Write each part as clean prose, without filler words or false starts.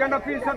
second fees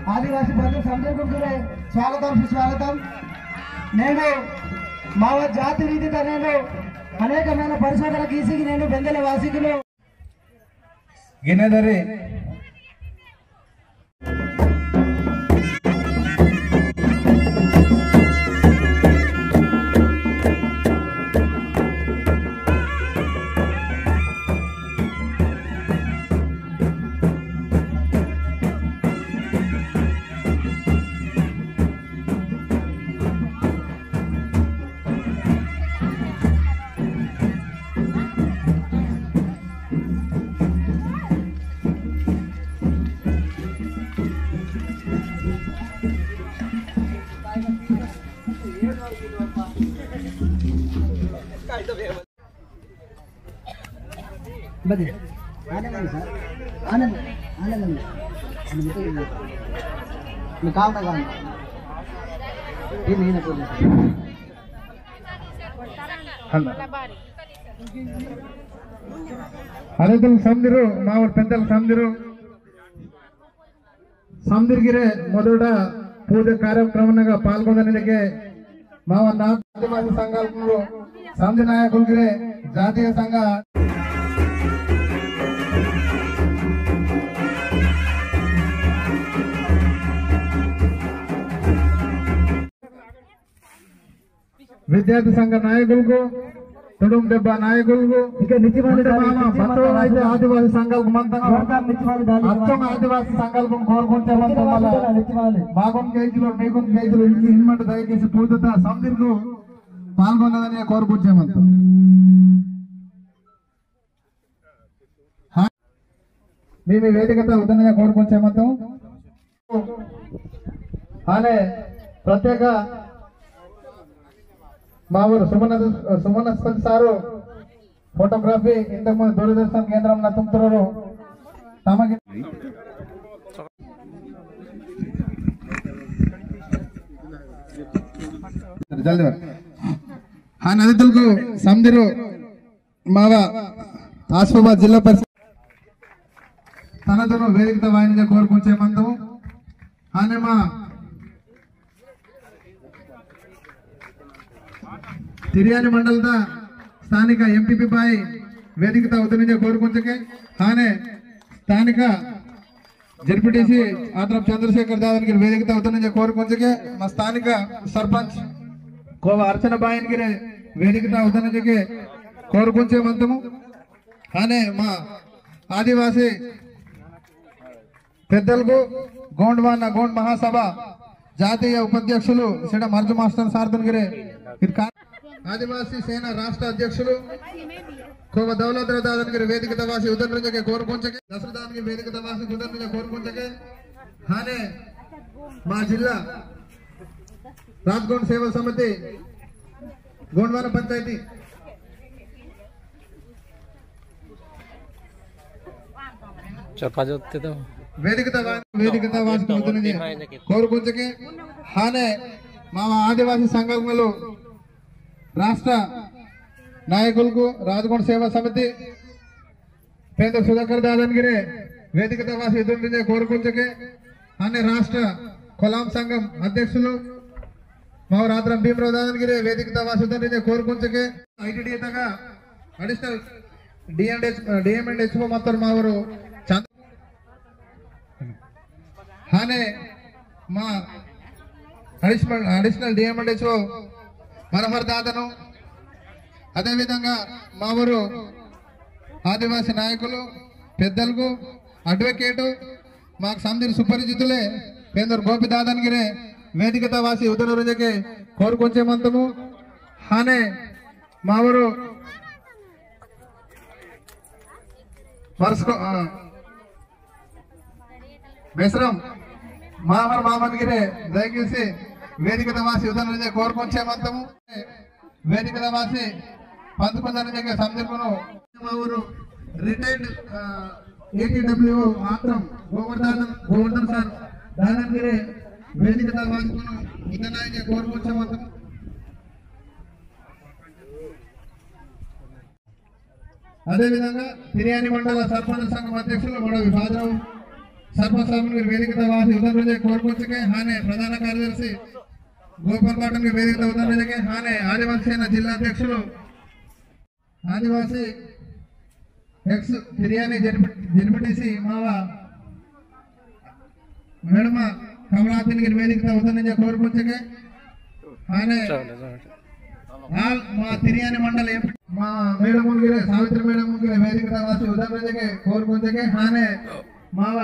आदिवासी बंधु स्वागतम सुस्वागतम నేను మావ జాతి రీతిగా నేను అనేకమైన పరిశోధన గీసికి నేను బెందెల వాసికులు గిన్నెదరి बदे आनंद सर आनंद आनंद मैं काम ना काम ये नहीं ना बोल हरदल समदिरु मावर पेंदल समदिरु समदिरगिरे मोदट పూజ కార్యక్రమంగా పాల్గొనడానికి మా ఆదివాసీ సంఘాలలో సమితి నాయకులకి జాతీయ సంఘ విద్యార్థి సంఘ నాయకులకు తుడుం దెబ్బ నాయకులకు ఆదివాసీ సంఘాలకు మొత్తం ఆదివాసీ సంఘాలకు కోరుకుంటే మాకొన్ని కేజీలు మీకొన్ని కేజీలు ఇన్మంట దయచేసి పూజతో సమితికు పాల్గొన్నదని కోరుకుంటామంతా మేము వేదికతో ఉదయంగా కోరుకుంటామంతాం అనే ప్రత్యేక మా ఊరు సుమనస్పతి సారు ఫోటోగ్రఫీ ఇంతకుముందు దూరదర్శన్ కేంద్రం నతుంతున్నారు తమకి ఆ నదితులకు సమితిరు మావ ఆసిఫాబాద్ జిల్లా పరిషత్ తనతో వేదికతో వాయినిగా కోరుకుంటామంతాము ఆనే మా తిరియాని మండలದ స్థానిక ఎంపీపీ బాయ్ వేదికతో ఉదయం కోరుకుంటే ఆనే స్థానిక జడ్పీటీసీ ఆత్రం చంద్రశేఖర్ దాదానికి వేదికతో ఉదయం కోరుకుంటే మా స్థానిక సర్పంచ్ కోవ అర్చన బాయన్కి వేదికతో ఉదయం కోరుకుంటే మంతము ఆనే మా ఆదివాసీ పెద్దలకు గోండ్ మహాసభ జాతీయ ఉపాధ్యక్షులు శ్రీ మర్జు మాస్టర్ సార్దన్గిరి ఆదివాసీ సేన రాష్ట్ర అధ్యక్షులు కోవ దౌలత్ దాదన్గిరి వేదిక వాసి ఉదయం కోరుకుంటే దసరాదానికి వేదిక వాసి ఉదయం కోరుకుంటే హానే మా జిల్లా రాజ్గోండ్ సేవా సమితి గోండ్వాన పంచాయతీ వేదికత వాసి ఉదయం కోరుకుంటే హానే మా ఆదివాసీ సంఘంలో రాష్ట్ర నాయకులకు రాజగోండ్ సేవా సమితి పేద సుధాకర్ దాదన్గిరి వేదికత వాసి ఎదురు కోరుకుంటే అనే రాష్ట్ర కొలాం సంఘం అధ్యక్షులు మా రాత్రం భీమరావు దాదన్గిరి వేదికత వాసి ఎదురు కోరుకుంటే ఐటీడీగా అడిషనల్ డిఎంఎండ్హెచ్ఓ మొత్తం మా ఊరు హానే మా అడిషనల్ డిఎంఎండ్హెచ్ఓ మనోహర్ దాదను అదేవిధంగా మా ఊరు ఆదివాసీ నాయకులు పెద్దలకు అడ్వకేటు మాకు సమితి సుపరిచితులే పేదరు గోపి దాదన్గిరి వేదికత వాసి ఉదయకి కోరుకొంచే మంతము హానే మా ఊరు బెసరం మామన్గిరి దయచేసి వేదికత వాసి ఉదయం కోరుకొంచే మంతము వేదికత వాసి పంచుకుందనే సందర్భంలో మా ఊరు రిటైర్డ్ ఏటీడబ్ల్యూ ఆత్రం గోవర్ధన్ సార్ దాదన్గిరి వేదికత వాసి ఉదయం కోరుకొంచే మంతము అదేవిధంగా తిరియాని మండల సర్పంచ్ సంఘం అధ్యక్షులు మడవి బాజరావు సర్పంచ్ సభ్యులు వేదికత వాసి ఉదయం కోరుకొంచకే హానే ప్రధాన కార్యదర్శి గోపాల్ పాటన్ వేదికత ఉదయం హానే ఆదివాసీ సేన జిల్లా అధ్యక్షులు ఆదివాసీ ఎక్స్ తిరియాని జడ్పీటీసీ మావ మేడమ కమలాతిని వేదికత ఉదయం కోరుకొంచకే హానే మా తిరియాని మండల మా మేడం సావిత్రి మేడం వేదికత వాసి ఉదయం కోరుకొంచకే హానే మావ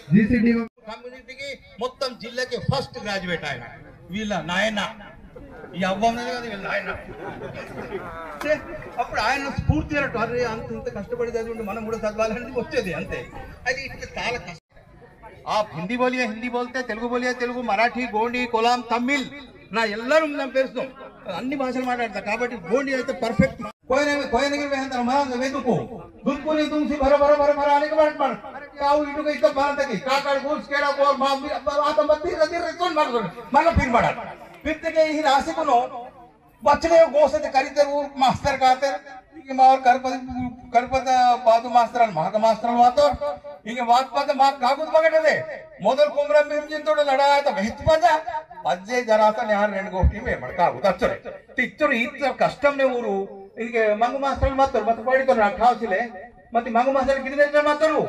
జీసీడీ కమ్యూనిటీకి మొత్తం జిల్లాకి ఫస్ట్ గ్రాడ్యుయేట్ ఆయన వీళ్ళ నాయన ఈ అవ్వన్నది కదా వీళ్ళ నాయన అప్పుడు ఆయన స్ఫూర్తి అన్నట్టు అరే అంత ఇంత కష్టపడి చదివి మనం కూడా చదవాలని వచ్చేది అంతే అది ఇప్పుడు చాలా కష్టం आप हिंदी बोलिए हिंदी बोलते तेलुगु बोलिए तेलुगु मराठी गोंडी कोलाम तमिल ना ಎಲ್ಲರೂ ನಮ್ಮ పేరుస్తాం అన్ని భాషలు మాట్లాడతా కాబట్టి గోండి అయితే పర్ఫెక్ట్ कोयनगिरी में अंदर मांग वेदुको दूधपुरी तुमसी भर भर भर भर आने के बाद पर काऊ इटू के इतना बात है काकर गोस केड़ा बोल मां भी आता बत्ती रती रतोन मार फिर बड़ा फिर के ही राशि को नो बचले गोस से करीते वो मास्टर काते कि मार करपत बादू मास्टर मास्टर वातो ಹಿಂಗೆ ಮಾತ್ಪಾದ ಮಾಕ್ ಕಾಗುದ್ ಬಗಟದೆ ಮೊದಲು ಕುಮ್ರ ಮಿರ್ಜಿಂತೋಡ ಲಡಾಯತ ಬೆಹತ್ ಪದ ಅಜ್ಜೆ ಜರಾತ ನ್ಯಾರ రెండు ಗೋಷ್ಠಿ ಮೇ ಮಡಕಾಗುದು ಅಚ್ಚರೆ ಟಿಚ್ಚರು ಇತ್ತ ಕಷ್ಟಮ್ನೆ ಊರು ಹಿಂಗೆ ಮಂಗ ಮಾಸ್ತರ್ ಮಾತಾರು ಮತ್ತೆ ಪಡಿತಾರೆ ಕಾಸಿಲೆ ಮತ್ತೆ ಮಂಗ ಮಾಸ್ತರ್ ಗಿರಿದೇಶ ಮಾತಾರು